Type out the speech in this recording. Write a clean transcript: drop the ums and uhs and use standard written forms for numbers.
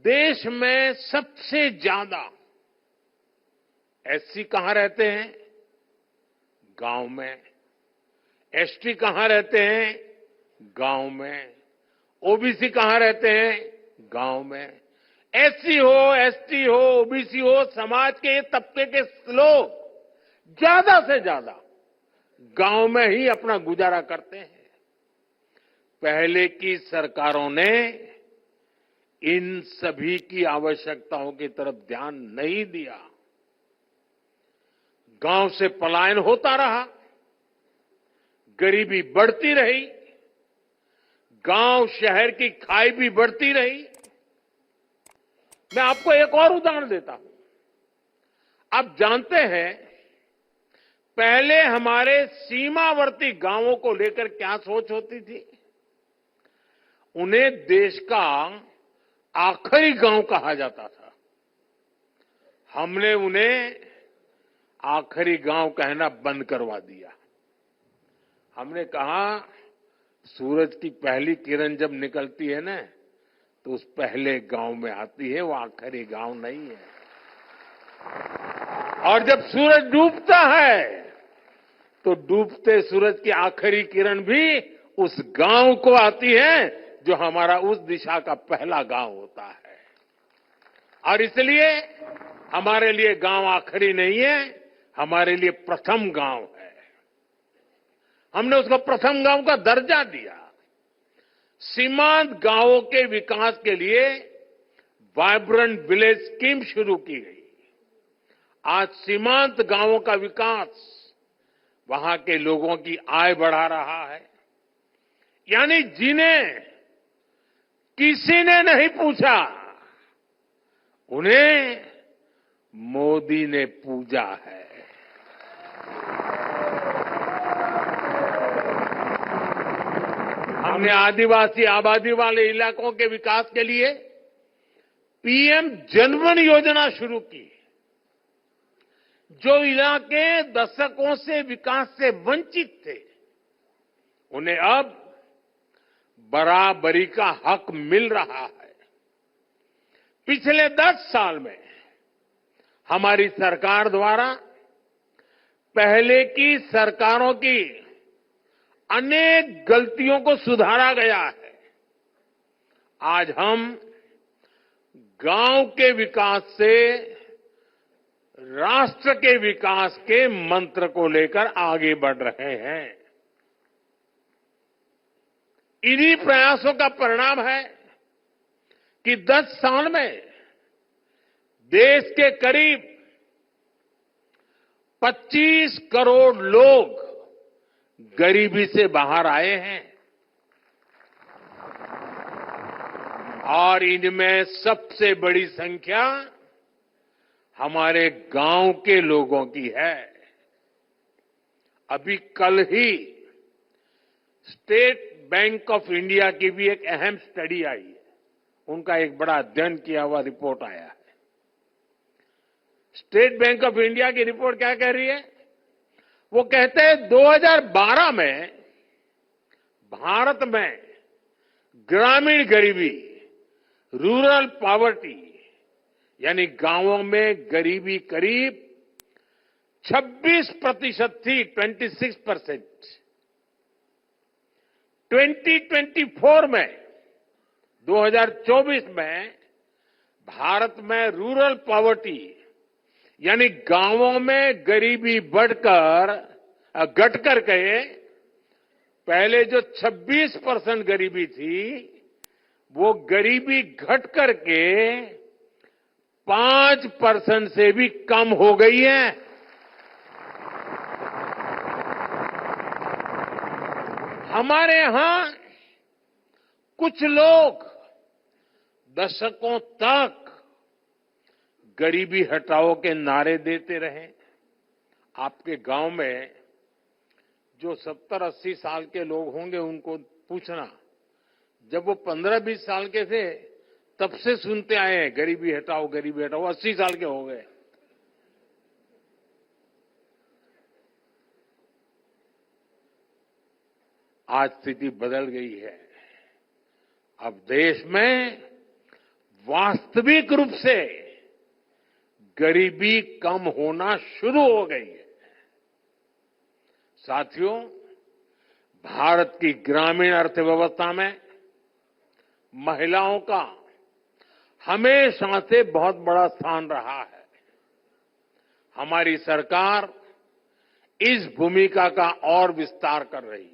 देश में सबसे ज्यादा एससी कहां रहते हैं? गांव में। एसटी कहां रहते हैं? गांव में। ओबीसी कहां रहते हैं? गांव में। एससी हो, एसटी हो, ओबीसी हो, समाज के तबके के लोग ज्यादा से ज्यादा गांव में ही अपना गुजारा करते हैं। पहले की सरकारों ने इन सभी की आवश्यकताओं की तरफ ध्यान नहीं दिया। गांव से पलायन होता रहा, गरीबी बढ़ती रही, गांव शहर की खाई भी बढ़ती रही। मैं आपको एक और उदाहरण देता हूं। आप जानते हैं, पहले हमारे सीमावर्ती गांवों को लेकर क्या सोच होती थी? उन्हें देश का आखिरी गांव कहा जाता था। हमने उन्हें आखिरी गांव कहना बंद करवा दिया। हमने कहा, सूरज की पहली किरण जब निकलती है ना, तो उस पहले गांव में आती है, वो आखिरी गांव नहीं है। और जब सूरज डूबता है, तो डूबते सूरज की आखिरी किरण भी उस गांव को आती है जो हमारा उस दिशा का पहला गांव होता है। और इसलिए हमारे लिए गांव आखिरी नहीं है, हमारे लिए प्रथम गांव है। हमने उसको प्रथम गांव का दर्जा दिया। सीमांत गांवों के विकास के लिए वाइब्रेंट विलेज स्कीम शुरू की गई। आज सीमांत गांवों का विकास वहां के लोगों की आय बढ़ा रहा है। यानी जिन्हें किसी ने नहीं पूछा, उन्हें मोदी ने पूजा है। हमने आदिवासी आबादी वाले इलाकों के विकास के लिए पीएम जनधन योजना शुरू की। जो इलाके दशकों से विकास से वंचित थे, उन्हें अब बराबरी का हक मिल रहा है। पिछले 10 साल में हमारी सरकार द्वारा पहले की सरकारों की अनेक गलतियों को सुधारा गया है। आज हम गांव के विकास से राष्ट्र के विकास के मंत्र को लेकर आगे बढ़ रहे हैं। इन्हीं प्रयासों का परिणाम है कि 10 साल में देश के करीब 25 करोड़ लोग गरीबी से बाहर आए हैं। और इनमें सबसे बड़ी संख्या हमारे गांव के लोगों की है। अभी कल ही स्टेट बैंक ऑफ इंडिया की भी एक अहम स्टडी आई है। उनका एक बड़ा अध्ययन किया हुआ रिपोर्ट आया है। स्टेट बैंक ऑफ इंडिया की रिपोर्ट क्या कह रही है? वो कहते हैं 2012 में भारत में ग्रामीण गरीबी, रूरल पॉवर्टी, यानी गांवों में गरीबी करीब 26% थी, 26%। 2024 में 2024 में भारत में रूरल पॉवर्टी यानी गांवों में गरीबी घट करके पहले जो 26% गरीबी थी, वो गरीबी घट करके 5% से भी कम हो गई है। हमारे यहां कुछ लोग दशकों तक गरीबी हटाओ के नारे देते रहे। आपके गांव में जो 70-80 साल के लोग होंगे, उनको पूछना, जब वो 15-20 साल के थे तब से सुनते आए हैं गरीबी हटाओ, गरीबी हटाओ। 80 साल के हो गए। आज स्थिति बदल गई है। अब देश में वास्तविक रूप से गरीबी कम होना शुरू हो गई है। साथियों, भारत की ग्रामीण अर्थव्यवस्था में महिलाओं का हमेशा से बहुत बड़ा स्थान रहा है। हमारी सरकार इस भूमिका का और विस्तार कर रही है।